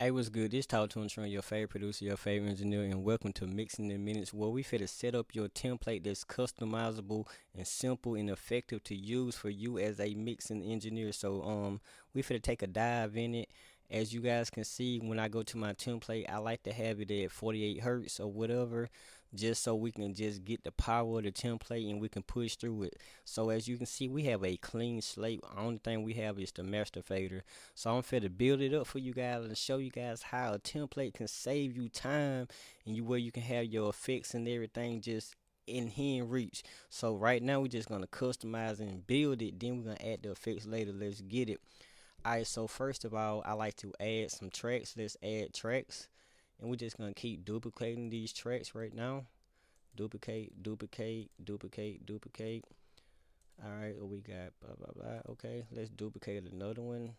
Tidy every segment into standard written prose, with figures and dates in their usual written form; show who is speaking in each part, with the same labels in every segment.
Speaker 1: Hey, what's good? This Talk2emtron, your favorite producer, your favorite engineer, and welcome to Mixing in Minutes, where we finna set up your template that's customizable and simple and effective to use for you as a mixing engineer. So we finna take a dive in it. As you guys can see, when I go to my template, I like to have it at 48 hertz or whatever, just so we can just get the power of the template and we can push through it. So as you can see, we have a clean slate. Only thing we have is the master fader. So I'm finna build it up for you guys and show you guys how a template can save you time and where you can have your effects and everything just in hand reach. So right now we're just gonna customize and build it. Then we're gonna add the effects later. Let's get it. Alright, so first of all, I like to add some tracks. Let's add tracks. And we're just gonna keep duplicating these tracks right now. Duplicate, duplicate, duplicate, duplicate. Alright, we got blah blah blah. Okay, let's duplicate another one.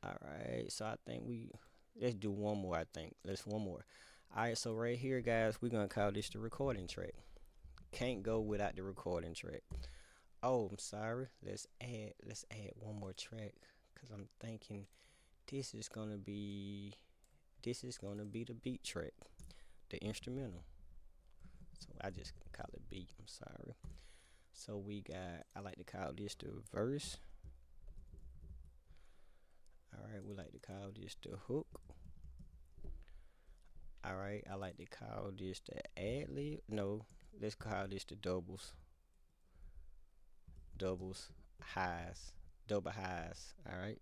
Speaker 1: All right, so I think let's do one more. I think let's one more. All right, so right here, guys, we're gonna call this the recording track. Can't go without the recording track. Oh, I'm sorry. Let's add one more track because I'm thinking this is gonna be this is gonna be the beat track, the instrumental. So I just call it beat. I'm sorry. So I like to call this the verse. All right, we like to call this the hook. All right, I like to call this the ad lib. No, let's call this the doubles, highs, double highs. All right.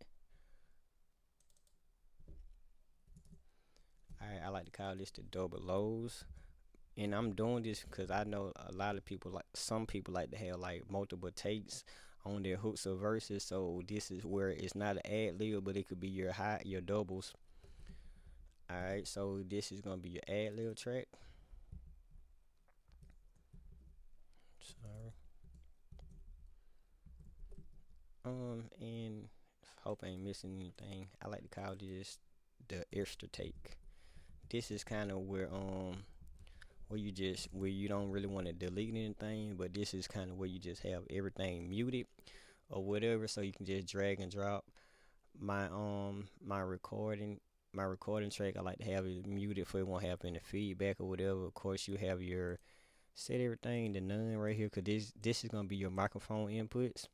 Speaker 1: I like to call this the double lows. And I'm doing this because I know a lot of people some people like to have like multiple takes on their hooks or verses. So this is where it's not an ad lib, but it could be your doubles. All right, so this is gonna be your ad lib track. Sorry. And hope I ain't missing anything. I like to call this the extra take. This is kind of where you don't really want to delete anything, but this is kind of where you just have everything muted or whatever, so you can just drag and drop my recording track. I like to have it muted so it won't have any feedback or whatever. Of course, you have your set everything to none right here, because this is gonna be your microphone inputs,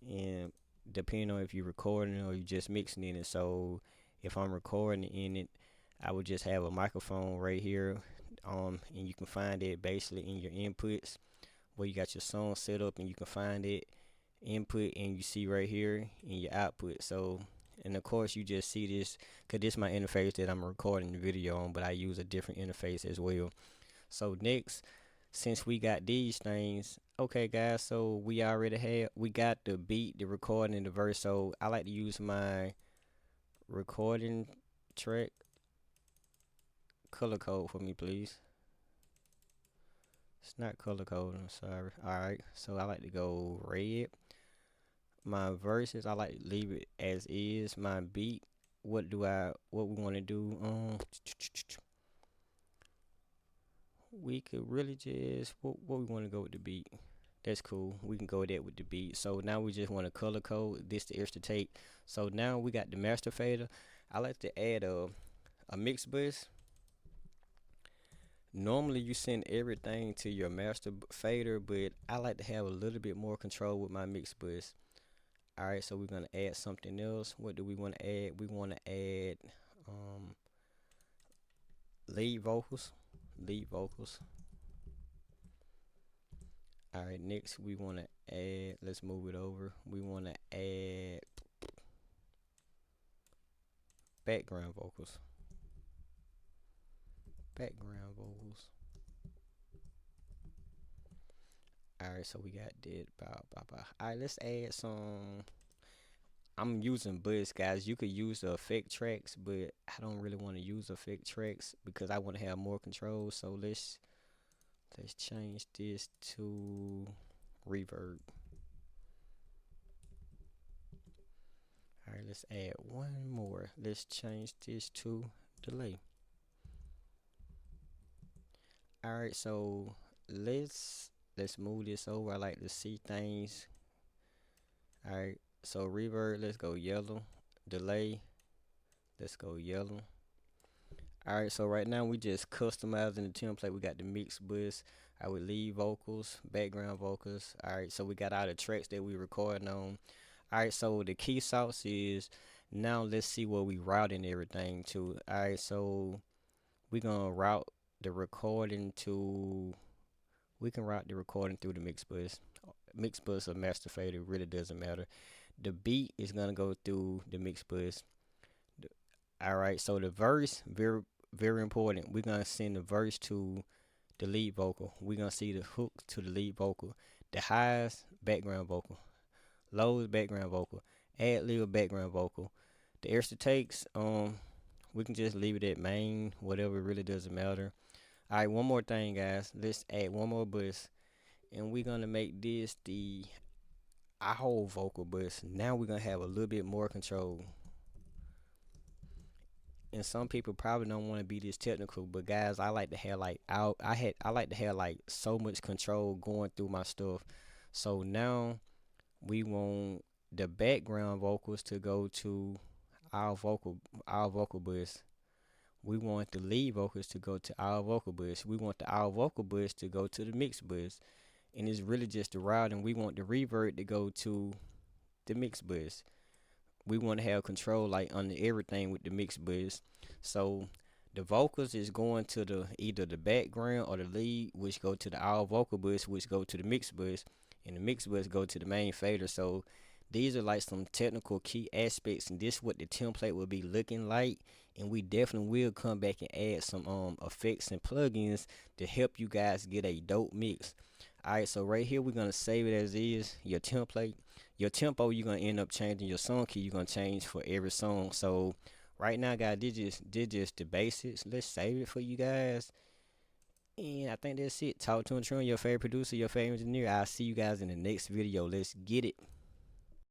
Speaker 1: and depending on if you're recording or you just mixing in it. So if I'm recording in it, I would just have a microphone right here, and you can find it basically in your inputs where you got your song set up, and you can find it input, and you see right here in your output. So, and of course you just see this because this is my interface that I'm recording the video on, but I use a different interface as well. So next, since we got these things, okay guys, so we got the beat, the recording, and the verse. So I like to use my recording track color code for me, please. It's not color code, I'm sorry. Alright, so I like to go red. My verses, I like to leave it as is. My beat, what we want to do? We could really just, what we want to go with the beat. That's cool. We can go with that with the beat. So now we just want to color code this the extra take. So now we got the master fader. I like to add a mix bus. Normally you send everything to your master fader, but I like to have a little bit more control with my mix bus. All right, so we're gonna add something else. What do we want to add? We want to add um, lead vocals. Lead vocals. All right, next we want to add. Let's move it over. We want to add background vocals. Background vocals. All right, so we got that. All right, let's add some. I'm using buds, guys. You could use the effect tracks, but I don't really want to use effect tracks because I want to have more control. So let's change this to reverb. All right, let's add one more. Let's change this to delay. All right, so let's move this over. I like to see things. All right, so reverb, let's go yellow. Delay, Let's go yellow. All right, so right now we just customizing the template. We got the mix bus, our lead vocals, background vocals. All right, so we got all the tracks that we recording on. All right, so the key sauce is now let's see what we routing everything to. All right, so we gonna route the recording to. We can route the recording through the mix bus. Mix bus or master fader really doesn't matter. The beat is gonna go through the mix bus. All right, so the verse very important. We're gonna send the verse to the lead vocal. We're gonna see the hook to the lead vocal. The highs background vocal, lows background vocal, ad lib background vocal. The extra takes we can just leave it at main, whatever, it really doesn't matter. All right, one more thing, guys. Let's add one more bus, and we're gonna make this the our vocal bus. Now we're gonna have a little bit more control. And some people probably don't want to be this technical, but guys, I like to have like I like to have like so much control going through my stuff. So now we want the background vocals to go to our vocal our vocal bus. We want the lead vocals to go to our vocal bus. We want the our vocal bus to go to the mix bus. And it's really just the route, and we want the reverb to go to the mix bus. We want to have control like under everything with the mix bus. So the vocals is going to the either the background or the lead, which go to the our vocal bus, which go to the mix bus, and the mix bus go to the main fader. So these are like some technical key aspects, and this is what the template will be looking like. And we definitely will come back and add some effects and plugins to help you guys get a dope mix. Alright, so right here we're gonna save it as is. Your template, your tempo, you're gonna end up changing. Your song key, you're gonna change for every song. So right now, guys, this just the basics. Let's save it for you guys. And I think that's it. Talk to Tron, your favorite producer, your favorite engineer. I'll see you guys in the next video. Let's get it.